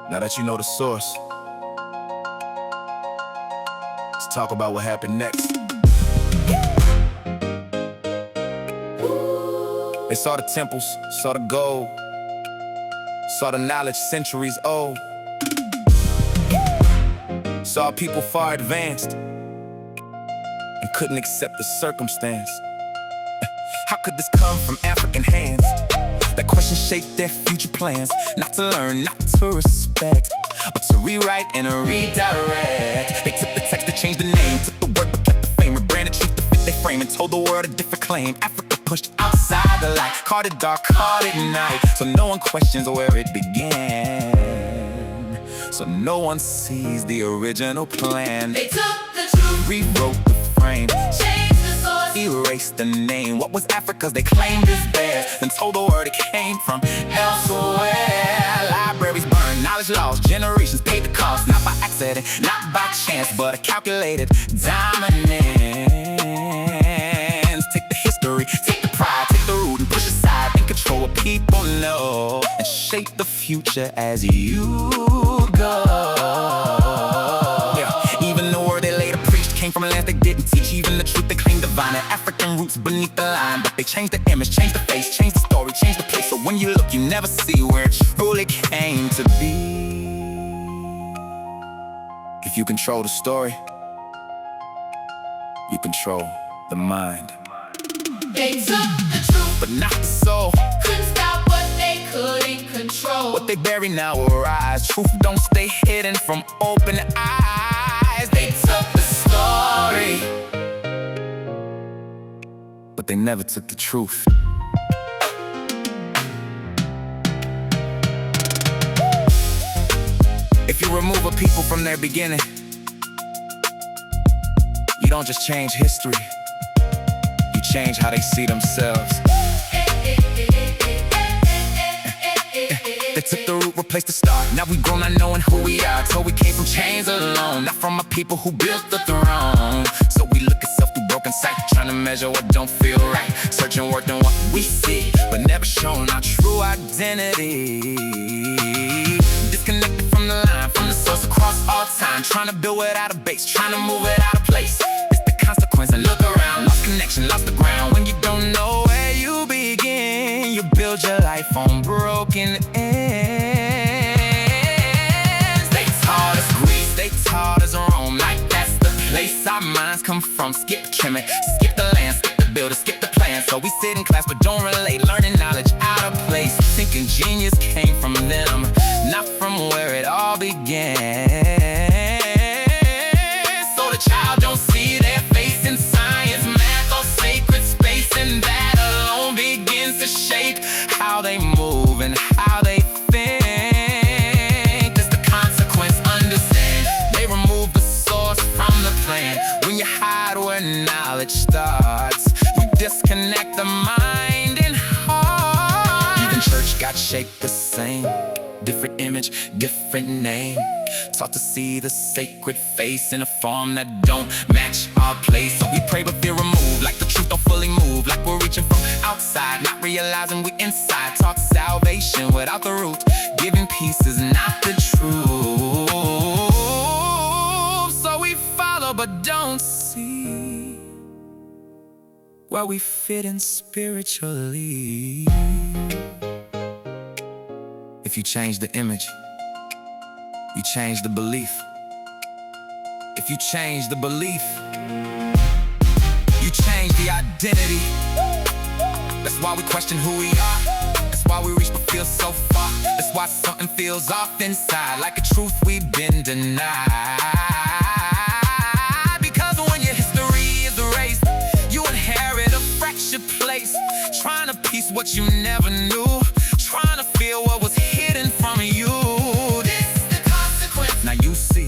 Now that you know the source, let's talk about what happened next. They saw the temples, saw the gold, saw the knowledge centuries old, saw people far advanced and couldn't accept the circumstance. How could this come from African hands? That question shaped their future plans. Not to learn, not to respect, but to rewrite and redirect. They took the text to change the name, took the word but kept the fame. Rebranded truth to fit their frame and told the world a different claim. Africa pushed outside the light, called it dark, called it night. So no one questions where it began. So no one sees the original plan. They took the truth, rewrote the frame, changed the source, erased the name. What was Africa's they claimed is theirs, then told the world it came from elsewhere. Libraries burned, knowledge lost, generations paid the cost. Not by accident, not by chance, but a calculated dominance. Take the history, take the pride, take the root and push aside and control what people know, and shape the future as you go. Even the word they later preached came from lands they didn't teach. Even the truth they claimed divine had African roots beneath the line. But they changed the image, changed the face, changed the story, changed the place. So when you look, you never see where it truly came to be. If you control the story, you control the mind. they took the truth, But not the soul. couldn't stop what they couldn't control. What they bury now will rise. Truth don't stay hidden from open eyes. They took the story, but they never took the truth. If you remove a people from their beginning, you don't just change history, you change how they see themselves. They took the root, replaced the start. Now we grown, not knowing who we are. Told we came from chains alone, not from a people who built the throne. So we look at self through broken sight, trying to measure what don't feel right. Searching worth in what we see, but never showing our true identity. Disconnected from the line, from the source across all time. Trying to build without a base, trying to move it out of place. It's the consequence, and look around. Lost connection, lost the ground. When you don't know where you begin, you build your life on broken ends. They taught us Greece, they taught us Rome. Like that's the place our minds come from. Skip the trimming, skip the land, skip the builder, skip the plan. So we sit in class but don't relate, learning knowledge out of place. Thinking genius came from them, not from where it all began. So the child don't see their face in science, math, or sacred space, and that alone begins to shape how they move and how they think. That's the consequence, understand. They remove the source from the plan. When you hide where knowledge starts, you disconnect the mind and heart. Even church got shaped the same, different image, different name. Taught to see the sacred face in a form that don't match our place. So we pray but feel removed, like the truth don't fully move, like we're reaching from outside, not realizing we inside. Taught salvation without the root, giving peace is not the truth. So we follow but don't see where we fit in spiritually. If you change the image, you change the belief. If you change the belief, you change the identity. That's why we question who we are. That's why we reach but feel so far. That's why something feels off inside, like a truth we've been denied. Because when your history is erased, you inherit a fractured place. Trying to piece what you never knew, trying to feel what was hidden from you. Now you see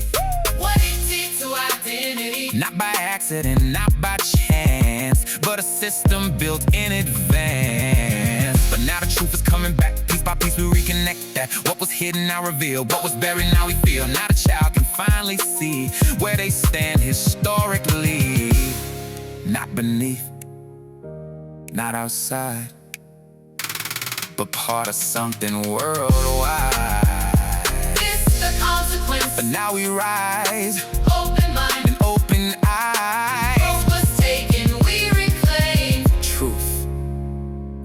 What it did to identity, not by accident, not by chance, but a system built in advance. But now the truth is coming back, piece by piece we reconnect that. What was hidden now revealed, what was buried now we feel. Now the child can finally see where they stand historically. Not beneath, not outside, but part of something worldwide. this consequence. But now we rise, Open mind, and open eyes. what was taken, we reclaim. Truth,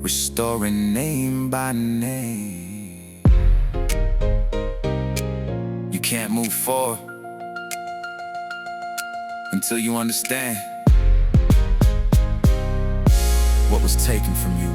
restoring name by name. You can't move forward until you understand what was taken from you.